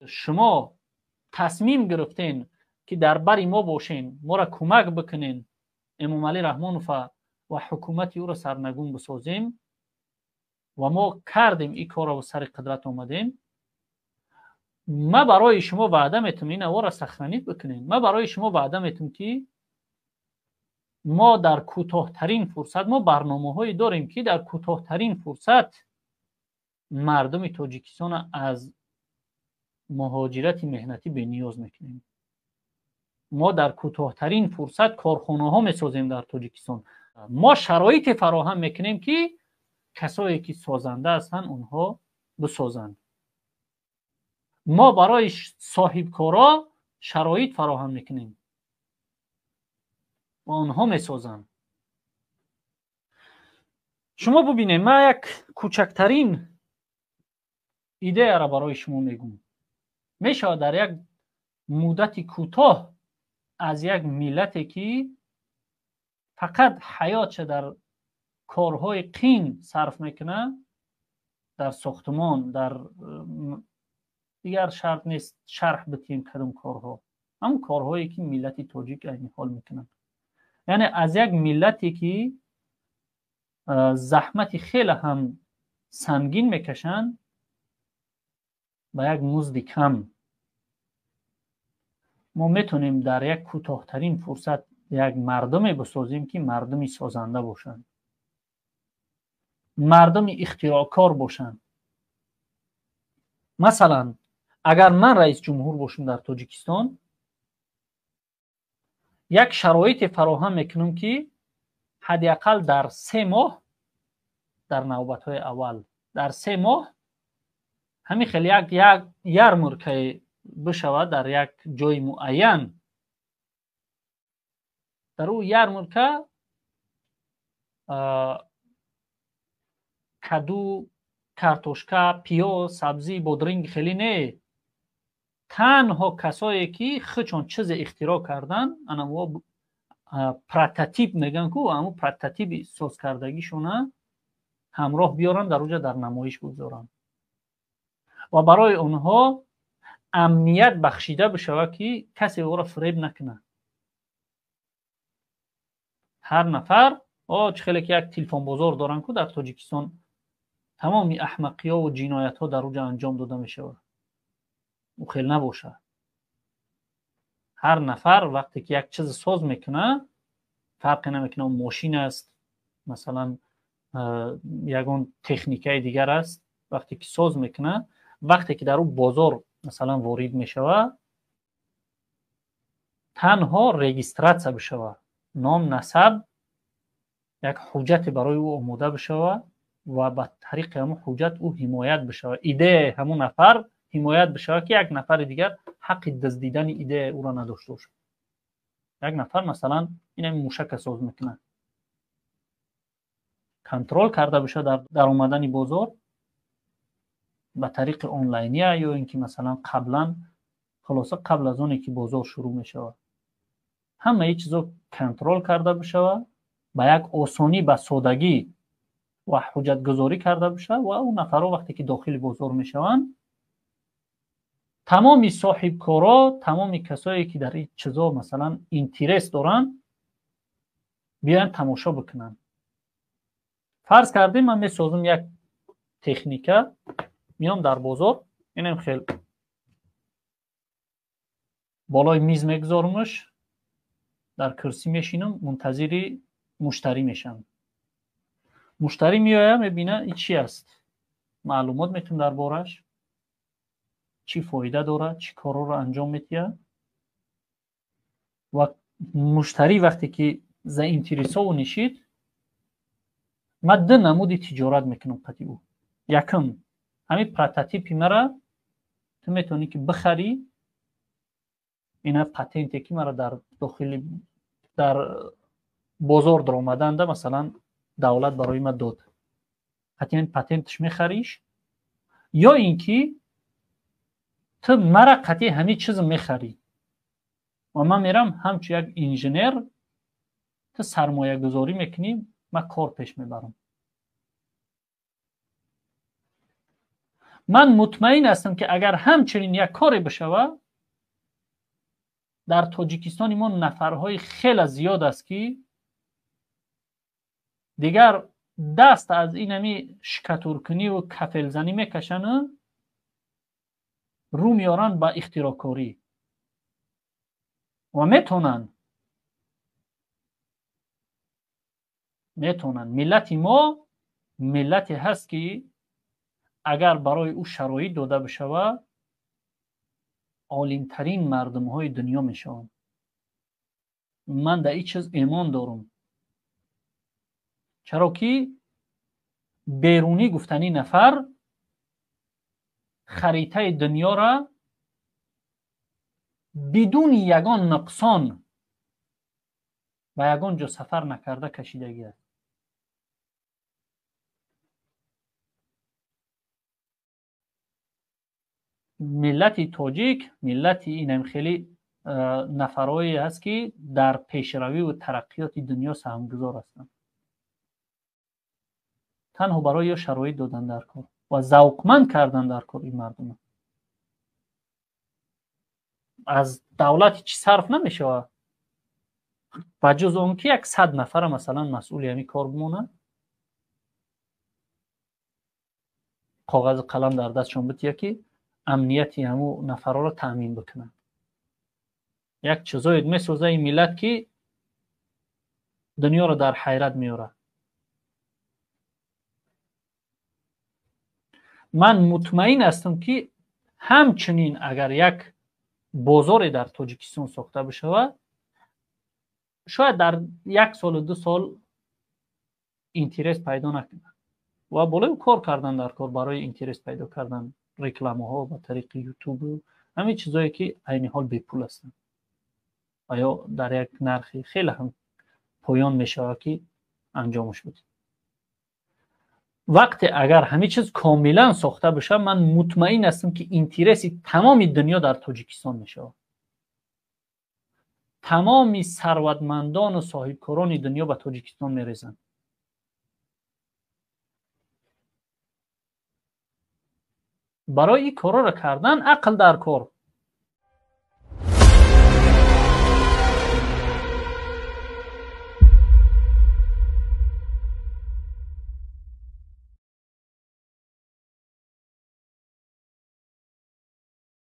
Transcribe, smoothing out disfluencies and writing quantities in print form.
شما تصمیم گرفتین که در بر ما باشین، ما را کمک بکنین امام علی رحمانوف و حکومت او را سرنگون بسازیم و ما کردیم این کار را و سر قدرت آمدیم. ما برای شما وعده میتونم این او را سخنی بکنین. ما برای شما وعده میتونم که ما در کوتاه‌ترین فرصت، ما برنامه‌هایی داریم که در کوتاه‌ترین فرصت مردم تاجیکستان از مهاجرت مهنتی به نیاز میکنیم. ما در کوتاه‌ترین فرصت کارخانه‌ها میسازیم در تاجیکستان. ما شرایط فراهم میکنیم که کسایی که سازنده هستن اونها بسازند. ما برای صاحب کارا شرایط فراهم میکنیم و اونها میسازند. شما ببینید، من یک کوچکترین ایده را برای شما میگم. میشه در یک مدت کوتاه از یک ملتی که فقط حیاتش در کارهای قین صرف میکنه، در ساختمان، در دیگر شرط نیست شرح بتیم کدوم کارها، همون کارهایی که ملت تاجیک این حال میکنن، یعنی از یک ملتی که زحمت خیلی هم سنگین میکشن با یک مزد کم ما میتونیم در یک کوتاه‌ترین فرصت یک مردمی بسازیم که مردمی سازنده باشن، مردمی اختراعکار باشن. مثلا اگر من رئیس جمهور باشم در تاجیکستان، یک شرایط فراهم میکنم که حداقل در 3 ماه، در نوبت‌های اول در 3 ماه همین خیلی یک یارمارکه بشود در یک جای معین. در او یارمارکه کدو، کارتوشکا، پیاز، سبزی، بادرنگ خیلی نه، تنها کسایی که خودشون چیز اختراع کردن، انا پروتотиپ میگن که همون پروتотиپ ساز کردگیشون همراه بیارن در اونجا در نمایش بگذارن و برای اونها امنیت بخشیده بشه که کسی او را فریب نکنه. هر نفر خیلی که یک تلفن بازار دارن که در تاجیکستان تمامی احمقی ها و جنایت ها در اونجا انجام داده میشه و خیلی نباشه. هر نفر وقتی که یک چیز ساز میکنه، فرقی نمیکنه ماشین است، مثلا یگان تکنیکای دیگر است، وقتی که ساز میکنه، وقتی که در اون بازار مثلا وارد میشوه، تنها رجیستراسیون بشوه، نام، نسب، یک حجت برای او آماده بشوه و با طریق همون حجت او حمایت بشوه، ایده همون نفر حمایت بشوه که یک نفر دیگر حق دزدیدن ایده او را نداشته باشه. یک نفر مثلا این موشک ساز میکنه، کنترل کرده بشه در اومدن بازار به طریق آنلاینی، یا اینکه مثلا قبل از اونی که بازار شروع میشه همه ای چیزا کنترل کرده بشه، با یک آسانی، با سادگی و حجت گذاری کرده بشه و اون نفرها وقتی که داخل بازار میشوند، تمامی صاحب کارا، تمامی کسایی که در این چیزا مثلا اینترست دارن بیان تماشا بکنن. فرض کردیم من میسازم یک تکنیکه، میام در بازار، اینم خیلی بالای میز میگذارمش، در کرسی میشینم، منتظر مشتری میشم. مشتری میآید میبینه این چی است، معلومات میتونم دربارش، چی فایده داره، چی کارا رو انجام میده. و مشتری وقتی که زاینترسو نشید، من 2 نمود تجارت میکنم قطعی او. یکم همین پروتотиپ مرا تو میتونی که بخری، اینا پتنتی که مرا در داخل در بازار در اومدن ده مثلا دولت برای من داد، قطعا پتنتش میخریش، یا اینکه تو مرا قطعی همین چیز میخری و من میرم همچون یک انجینیر، تو سرمایه گذاری میکنی، من کار پیش میبرم. من مطمئن هستم که اگر همچنین یک کاری بشود در تاجیکستان ما نفرهای خیلی زیاد است که دیگر دست از این همی شکتورکنی و کفل زنی میکشن رو میارن با اختراعکاری و میتونن ملت ما ملتی هست که اگر برای او شرایط داده بشود عالمترین مردم های دنیا میشوند. من در این چیز ایمان دارم، چرا که بیرونی گفتنی نفر خریطه دنیا را بدون یگان نقصان و یگان جا سفر نکرده کشیدگی است. ملت تاجیک ملت این خیلی نفرهایی هست که در پیشروی و ترقیات دنیا سهمگذار هستند. تنها برای شرایط دادن در کار و ذوقمند کردن در کار این مردم. از دولت چی صرف نمیشه و جز اون که 100 نفر مثلا مسئول همین کار بمونه، کاغذ قلم در دستشون بتیه که امنیتی همو نفرها رو تأمین بکنن. یک چیزایی میسوزه این ملت که دنیا رو در حیرت میاره. من مطمئن هستم که همچنین اگر یک بازار در تاجیکستان ساخته بشه شاید در 1 سال و 2 سال اینترست پیدا نکنه و بالای کار کردن در کار برای اینترست پیدا کردن رکلامه ها با طریق یوتیوب و همین چیزایی که عین حال بی پول هستن آیا در یک نرخی خیلی هم پایان میشه که انجامش بده. وقتی اگر همه چیز کاملا ساخته بشه من مطمئن هستم که اینترست تمام دنیا در تاجیکستان میشه. تمامی ثروتمندان و صاحبکاران دنیا به تاجیکستان میریزن. برای این کارا را کردن عقل در کار.